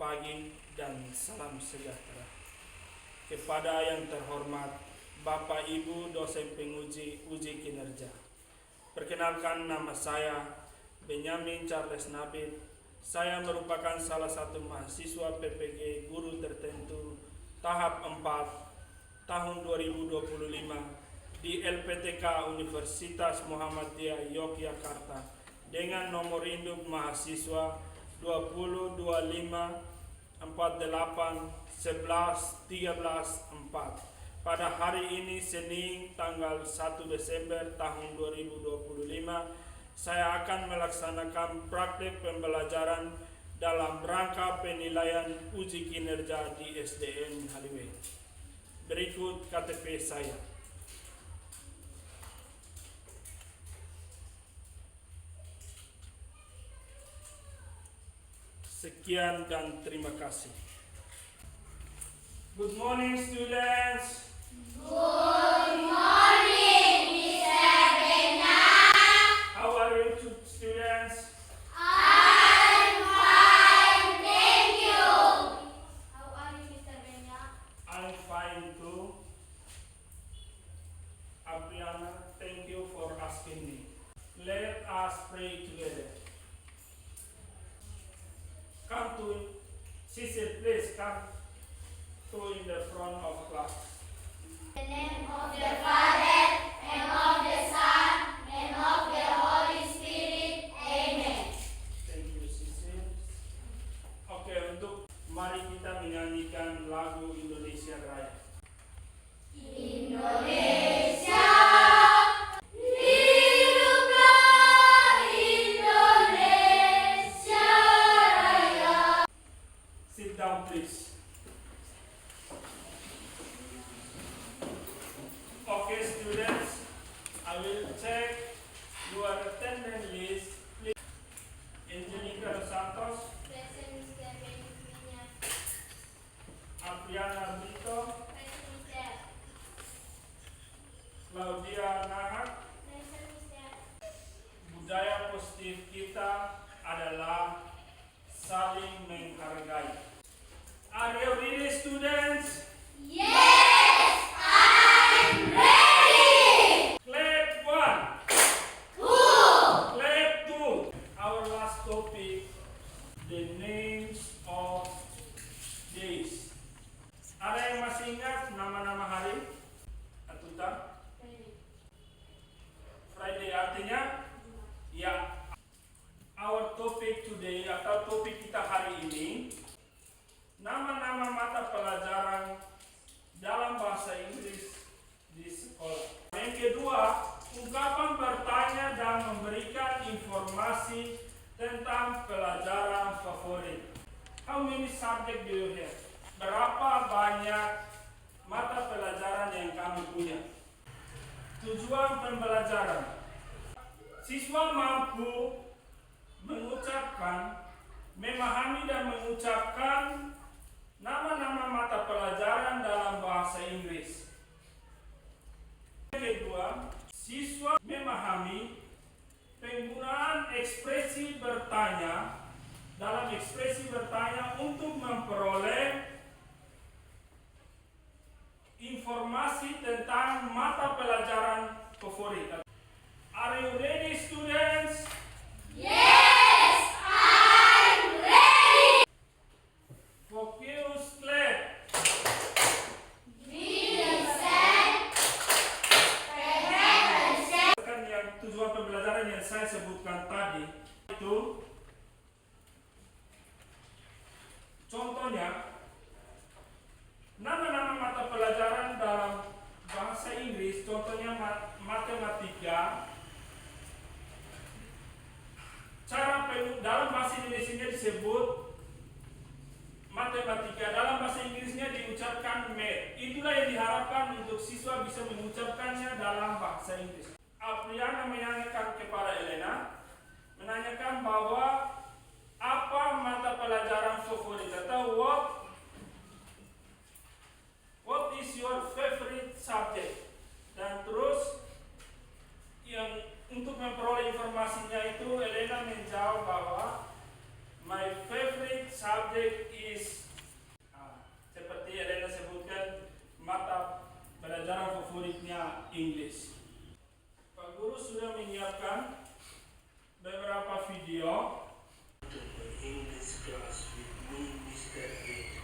pagi dan salam sejahtera. Kepada yang terhormat Bapak Ibu dosen penguji uji kinerja. Perkenalkan, nama saya Benyamin Charles Nabil. Saya merupakan salah satu mahasiswa PPG Guru Tertentu tahap 4 tahun 2025 di LPTK Universitas Muhammadiyah Yogyakarta dengan nomor induk mahasiswa 2025481113 pada hari ini Senin tanggal 1 Desember tahun 2025 saya akan melaksanakan praktek pembelajaran dalam rangka penilaian uji kinerja di SDN Haliwe. Berikut KTP saya. Sekian dan terima kasih. Good morning, students. Good morning, Mr. Benya. How are you, students? I'm fine, thank you. How are you, Mr. Benya? I'm fine too. Apriana, thank you for asking me. Let us pray together. Come to Cecil, please come to in the front of class. In the name of the Father, and of the Son, and of the Holy Spirit. Amen. Thank you, Cecil. Oke, mari kita menyanyikan lagu Indonesia Raya. Indonesia, hiduplah Indonesia Raya. Sit down, please. Okay, students, I will check your attendance list. Please. Angelica Dos Santos, Present, Mr. Benya. Apriana Brito, Present, Mr. Claudia Nahak. Present, Mr. Budaya positif kita adalah saling menghargai. Are you ready, students? Yes, I'm ready. Clap 1. Cool. Clap 2. Our last topic, the names of days. Ada yang masih ingat nama-nama hari? Atuta? Friday artinya? Ya. Our topic today atau topik kita hari ini, nama-nama mata pelajaran dalam bahasa Inggris di sekolah. Yang kedua, ungkapan bertanya dan memberikan informasi tentang pelajaran favorit. How many subject do you have? Berapa banyak mata pelajaran yang kamu punya? Tujuan pembelajaran. Siswa mampu mengucapkan, memahami dan mengucapkan nama-nama mata pelajaran dalam bahasa Inggris. Kedua, siswa memahami penggunaan ekspresi bertanya dalam ekspresi bertanya untuk memperoleh informasi tentang mata pelajaran favorit. Are you ready, students? Yes, I'm ready. Focus, clap. Listen, prepare, Yang tujuan pembelajaran yang saya sebutkan tadi itu contohnya nama-nama mata pelajaran dalam bahasa Inggris, contohnya matematika. Dalam bahasa Indonesia disebut matematika, dalam bahasa Inggrisnya diucapkan math. Itulah yang diharapkan untuk siswa bisa mengucapkannya dalam bahasa Inggris. Apriana menanyakan kepada Elena, menanyakan bahwa apa mata pelajaran favorit atau what is your favorite subject? Dan terus yang untuk memperoleh informasinya itu Elena menjawab bahwa my favorite subject is Inggris. Pak Guru sudah menyiapkan beberapa video. English class with me, Mr. Ed.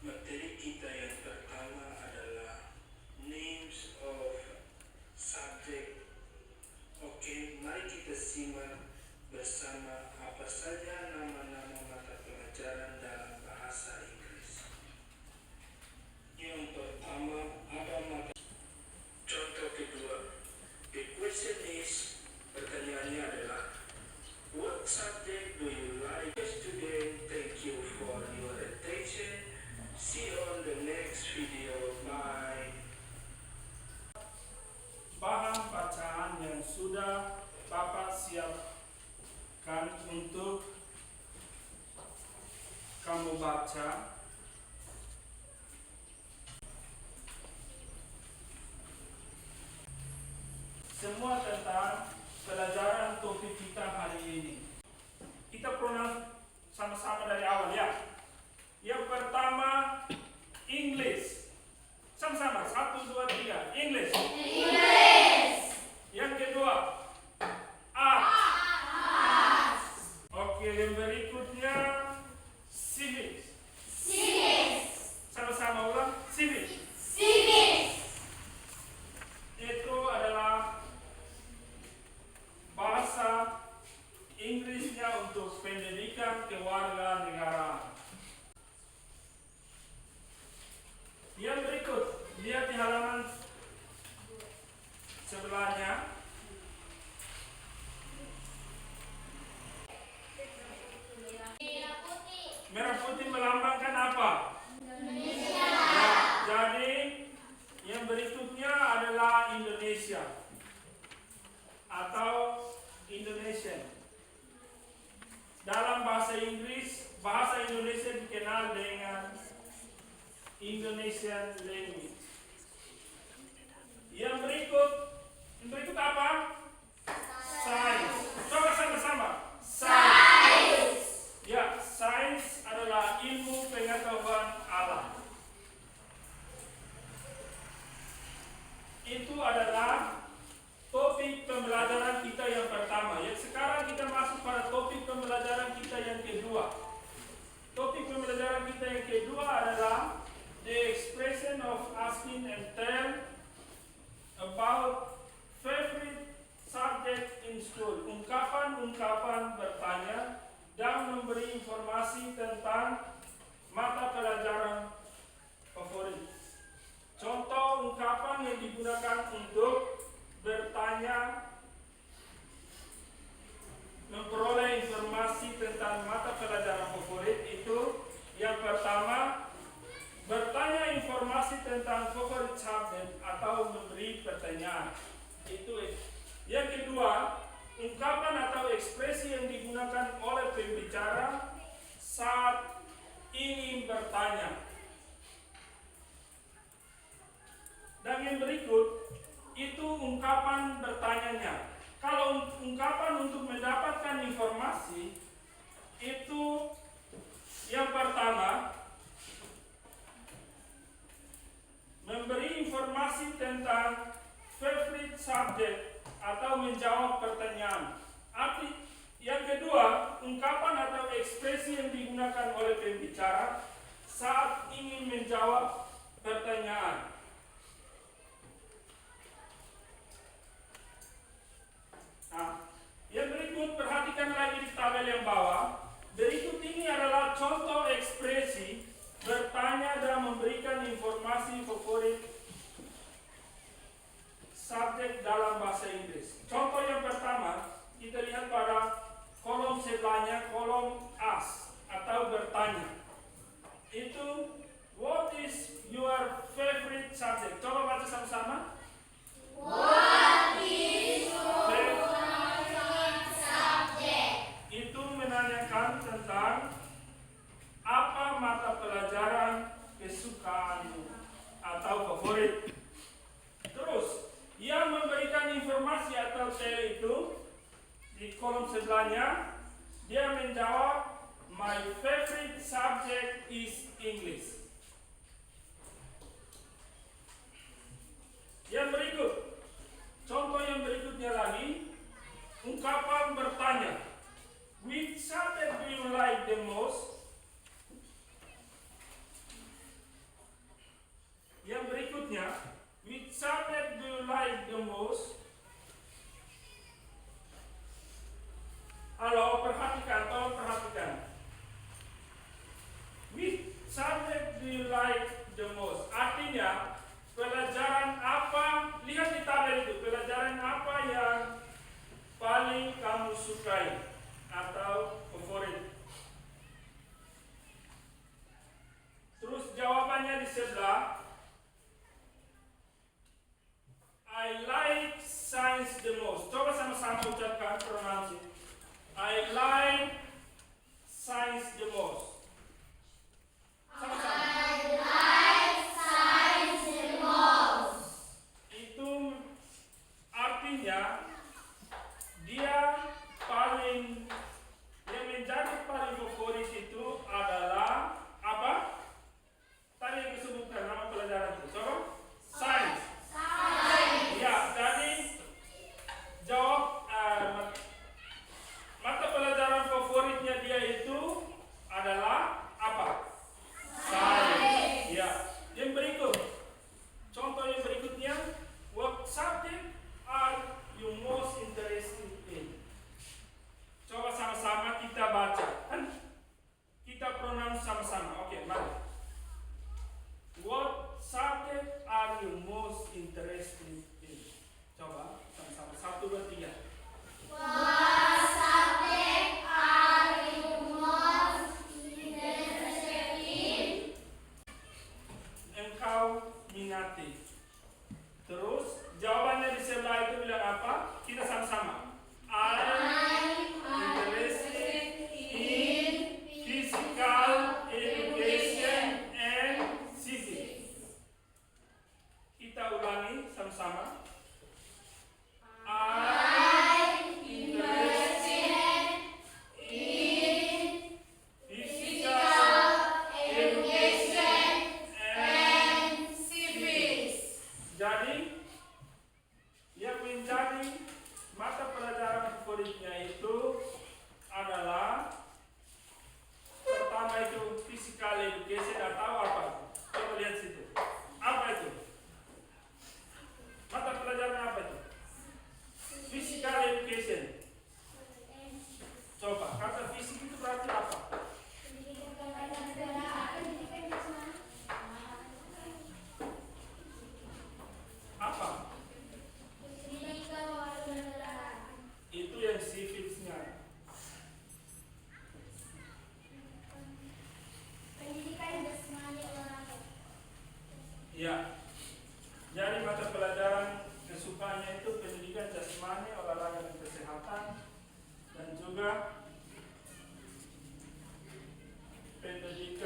Materi kita yang pertama adalah names of subject. Oke, mari kita simak bersama apa saja nama-nama mata pelajaran dalam bahasa Inggris. Yang pertama ada mata. Contoh kedua, the question is, pertanyaannya adalah, what subject do you like today? Thank you for your attention. See you on the next video. Bye. Bahan bacaan yang sudah Bapak siapkan untuk kamu baca. Semua tentang pelajaran topik kita hari ini. Kita pronounce sama-sama dari awal ya. Yang pertama, English. Sama-sama, 1, 2, 3. English. Yang kedua, art. Oke, yang berikutnya, civics. Sama-sama ulang, civics. Itu adalah bahasa Inggrisnya untuk pendidikan kewarganegaraan. Yang berikut, lihat di halaman sebelahnya. Merah putih melambangkan apa? Indonesia. Ya, jadi yang berikutnya adalah Indonesia atau Indonesian. Dalam bahasa Inggris, bahasa Indonesia dikenal dengan Indonesian language. Yang berikut apa? Science. Coba sama-sama. Science. Ya, science adalah ilmu pengetahuan alam. Itu adalah topik pembelajaran kita yang pertama. Yang sekarang kita masuk pada topik pembelajaran kita yang kedua. Topik pembelajaran kita yang kedua adalah the expression of asking and tell about favorite subject in school. Ungkapan-ungkapan bertanya dan memberi informasi tentang mata pelajaran favorit. Contoh ungkapan yang digunakan untuk bertanya, memperoleh informasi tentang mata pelajaran favorit itu yang pertama, bertanya informasi tentang favorit subject atau memberi pertanyaan. Itu yang kedua, ungkapan atau ekspresi yang digunakan oleh pembicara saat ingin bertanya. Dan yang berikut itu ungkapan bertanyanya. Kalau ungkapan untuk mendapatkan informasi itu yang pertama, memberi informasi tentang favorite subject atau menjawab pertanyaan. Arti yang kedua, ungkapan atau ekspresi yang digunakan oleh pembicara saat ingin menjawab pertanyaan. Nah, yang berikut perhatikan lagi di tabel yang bawah. Berikut ini adalah contoh ekspresi bertanya dan memberikan informasi favorit subjek dalam bahasa Inggris. Contoh yang pertama, kita lihat pada kolom sebelahnya, kolom ask atau bertanya. Itu, what is your favorite subject? Coba baca sama-sama. What is your favorite subject? Itu menanyakan tentang apa mata pelajaran kesukaanmu atau favorit. Terus, yang memberikan informasi atau tell itu di kolom sebelahnya, dia menjawab, my favorite subject is English.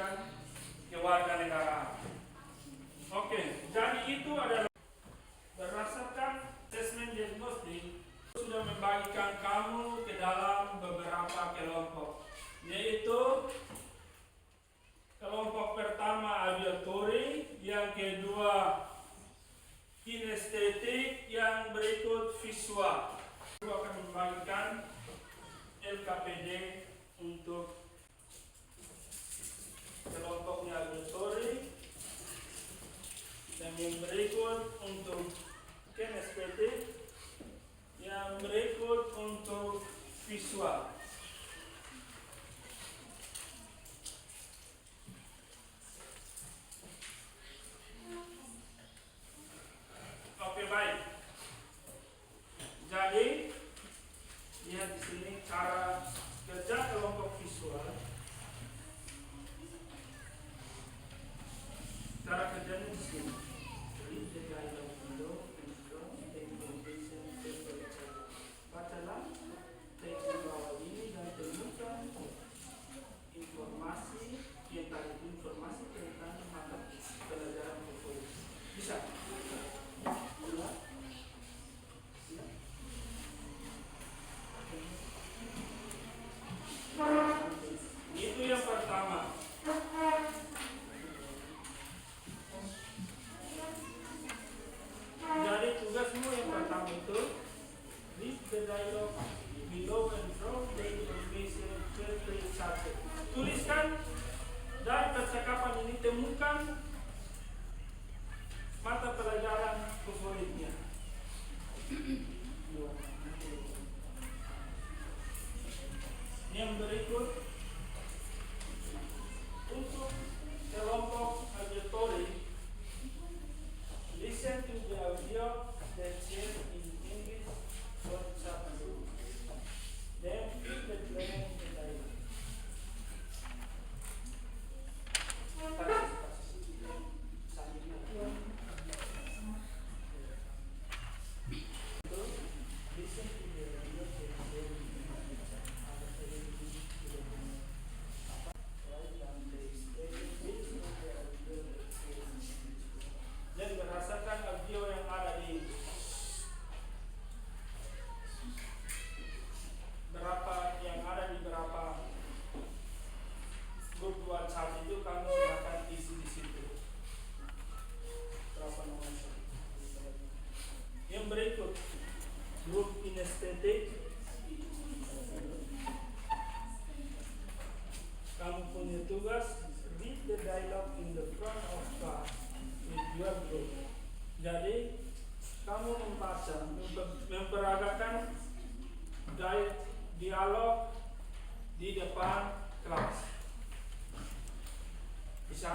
memberikan kewarganegaraan. Oke, jadi itu adalah berdasarkan asesmen diagnostik sudah membagikan kamu ke dalam beberapa kelompok, yaitu kelompok pertama auditory, yang kedua kinestetik, yang berikut visual. Aku akan membagikan LKPD untuk kelompoknya auditory, dan yang berikut untuk kinestetik, yang berikut untuk visual. Oke, baik. Jadi lihat di sini cara kerja kelompok visual. Cara kerjanya di sini. Bacalah teks di bawah ini dan temukan informasi informasi tentang mata pelajaran favorit. Bisa? Itu yang pertama. Jadi tugasmu yang pertama itu read the dialogue below and draw the information per subject. Tuliskan dari percakapan ini, temukan mata pelajaran favoritnya. Yang berikut untuk kelompok auditory, listen to the audio that says in English what chapter. Then fill the blank in the dialogue. Listen to the audio that says in English. Write down the statements of the audio that says in English. Dan berdasarkan audio yang ada di berapa grup WhatsApp itu, kamu akan isi di situ berapa nomor. Yang berikut grup kinestetik, kamu punya tugas read the dialogue in the front of class with your group. Jadi kamu membaca, memperagakan dialog di depan kelas. Bisa?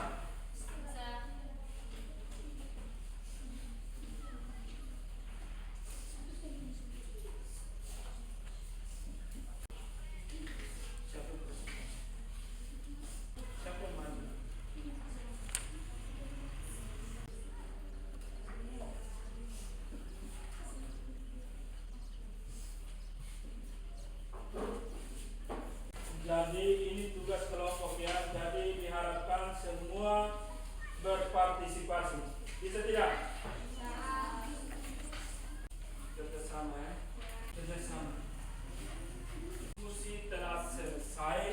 Siapa yang maju? Jadi ini tugas kelompok ya. Jadi diharapkan semua berpartisipasi. Bisa tidak? Kerjasama ya. Kerjasama. Diskusi telah selesai.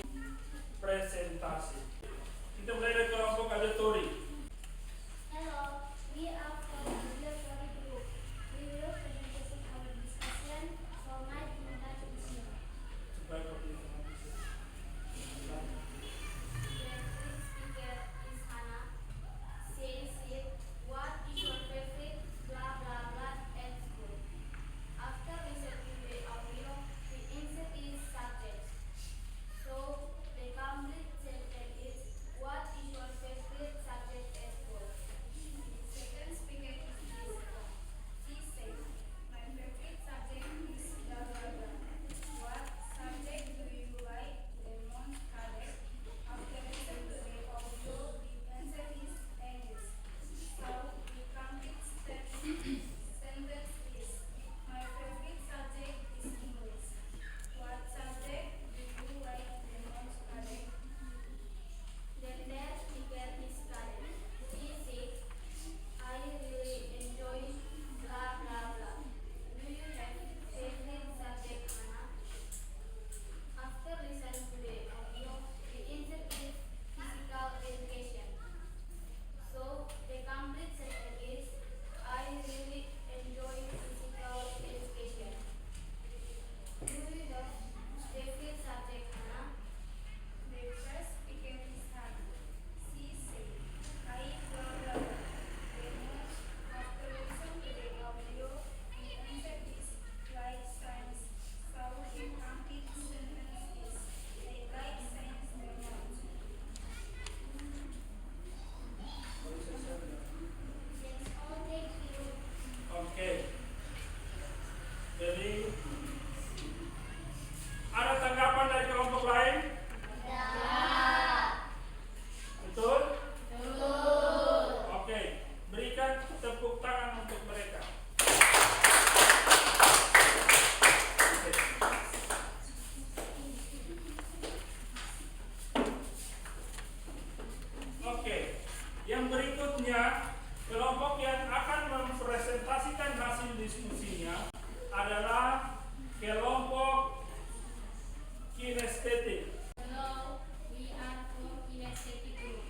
Presentasi. Kita mulai dari kelompok auditory. Hello, we are from the auditory group. We will present our discussion for my introduction. Supaya kau bisa. So the complete sentence is, what is your favorite subject? Berikutnya, kelompok yang akan mempresentasikan hasil diskusinya adalah kelompok kinestetik. Hello, we are from Kinesthetic Group.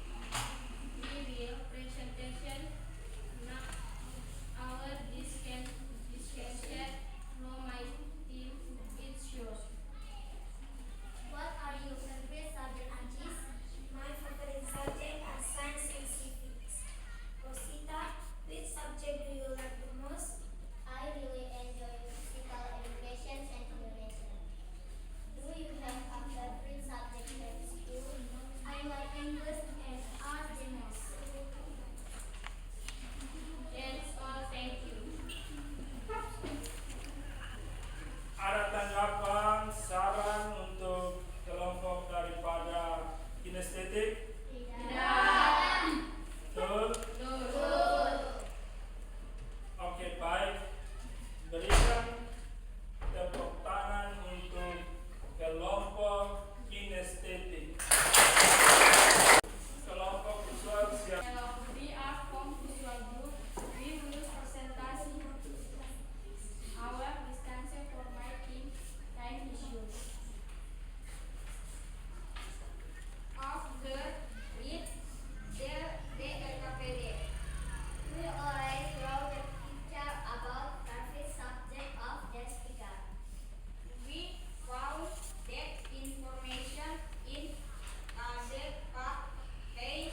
We will presentation our discussion from my team. It's yours. What are your favorite subject, Anjis? My favorite subject are science and civics. Rosita, which subject do you like the most? I really enjoy physical education and Indonesian. Do you have a favorite subject at school? I like English and art the most. That's all, thank you. Ada tanggapan, saran untuk kelompok daripada kinestetik? Betul? Oke, baik. Berikan tepuk tangan untuk kelompok kinestetik. Kelompok visual siap. Hello, we are from Visual Group. We will presentation our discussion for my team. Time is yours. After it, the LKPD. We already wrote the picture about favorite subject of the speaker. We found that information in the page.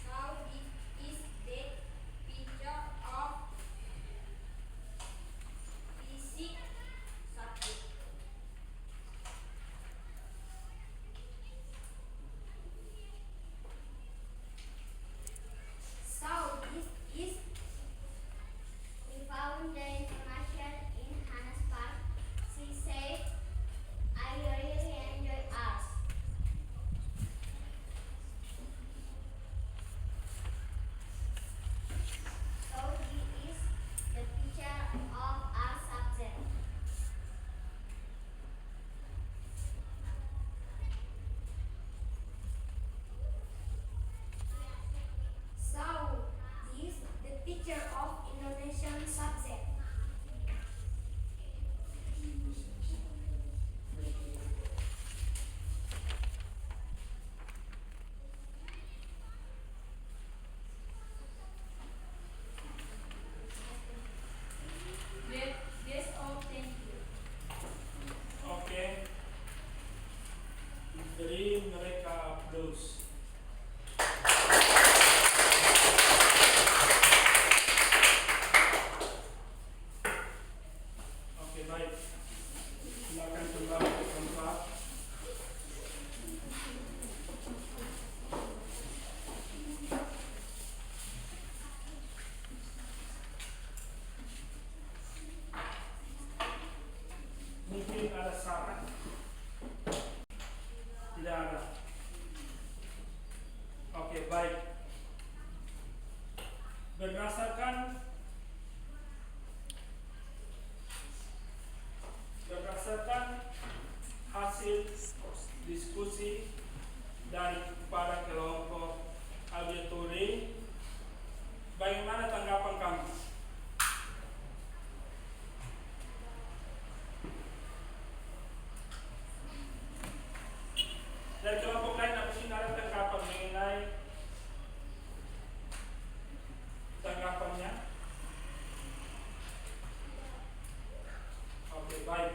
So this is the picture of physics subject. So this is we found the information in Hannah's Park. She said, I really enjoy art. So this is the picture of our subject. So, this the picture of Indonesian subject. That's all, thank you. Oke. Beri mereka aplaus. Oke, baik. Silakan kembali ke tempat. Mungkin ada saran? Tidak ada. Oke, baik. Berdasarkan hasil diskusi daripada kelompok auditori, bagaimana tanggapan kamu? Dari kelompok lain mungkin ada tanggapan mengenai tanggapannya? Oke, baik.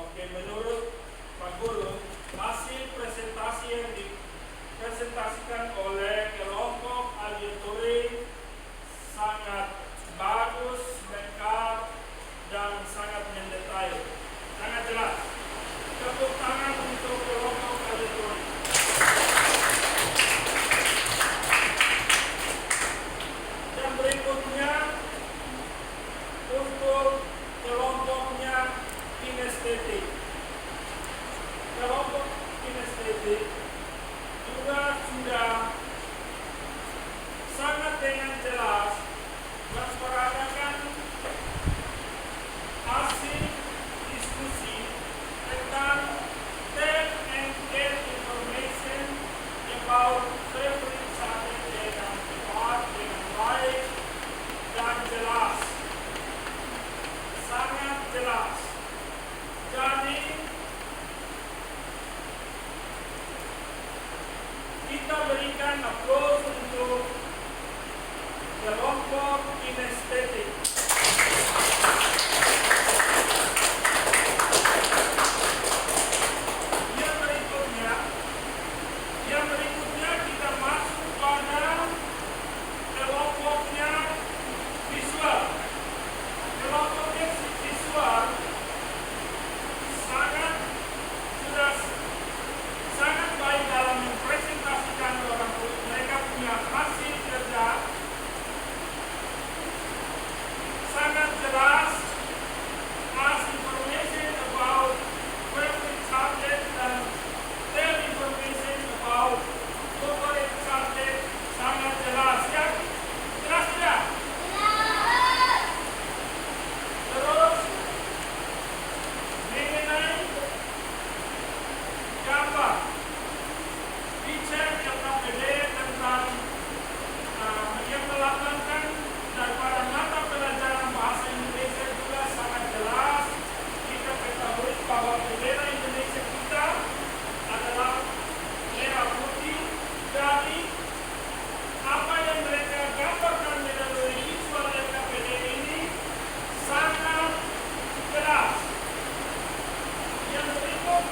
Oke, menurut Pak Guru, hasil presentasi yang dipresentasikan oleh kelompok auditori sangat bagus, lengkap, dan sangat mendetail, sangat jelas. Tepuk tangan untuk kelompok auditori. Dan berikutnya untuk kelompoknya kinestetik. Kelompok kinestetik juga sudah sangat dengan jelas memperagakan hasil kelompok kinestetik. Yang berikutnya kita masuk pada kelompoknya visual. Kelompoknya visual sangat baik dalam mempresentasikan orang mereka punya hasil kerja, sangat jelas, as information about corporate subject dan tell information about corporate subject sangat jelas ya. Jelas tidak? Terus mengenai gambar bicara KPD tentang yang melambangkan daripada mata pelajaran bahasa Indonesia juga sangat jelas. Kita ketahui bahwa bendera Indonesia kita adalah merah putih. Dari apa yang mereka gambarkan melalui visual KPD ini sangat jelas. Yang berikut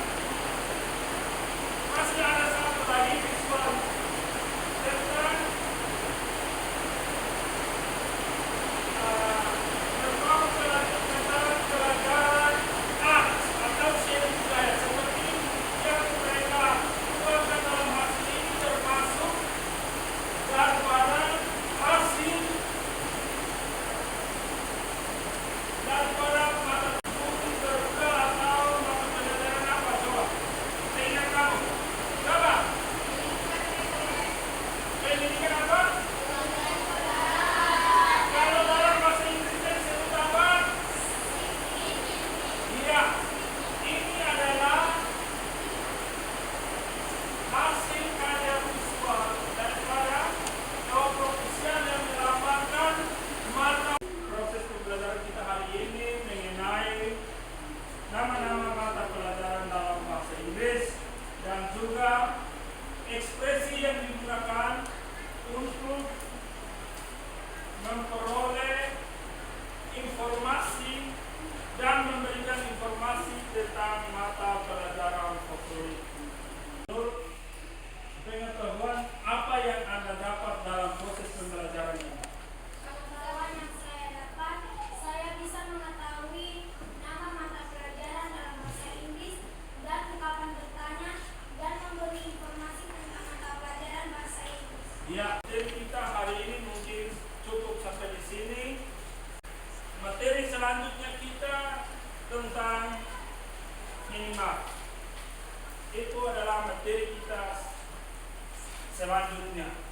masih ada satu lagi visual tentang pelajaran art atau seni budaya seperti yang mereka keluarkan dalam hasil ini termasuk daripada hasil daripada mata buku terbuka atau mata pelajaran apa coba? Seingat kamu? Coba. Pendidikan apa? Kalau dalam bahasa Inggrisnya disebut apa? Iya. Ini adalah hasil karya visual daripada kelompok usia yang melambangkan mata. Proses pembelajaran kita hari ini mengenai nama-nama mata pelajaran dalam bahasa Inggris dan juga ekspresi yang digunakan untuk memperoleh informasi dan memberikan informasi tentang mata pelajaran favorit. Menurut pengetahuan apa yang Anda dapat dalam proses pembelajaran ini? Pengetahuan yang saya dapat, saya bisa mengetahui nama mata pelajaran dalam bahasa Inggris dan ungkapan bertanya dan memberi informasi tentang mata pelajaran bahasa Inggris. Ya, materi kita hari ini mungkin cukup sampai di sini. Materi selanjutnya kita tentang minimal. Itu adalah materi kita selanjutnya.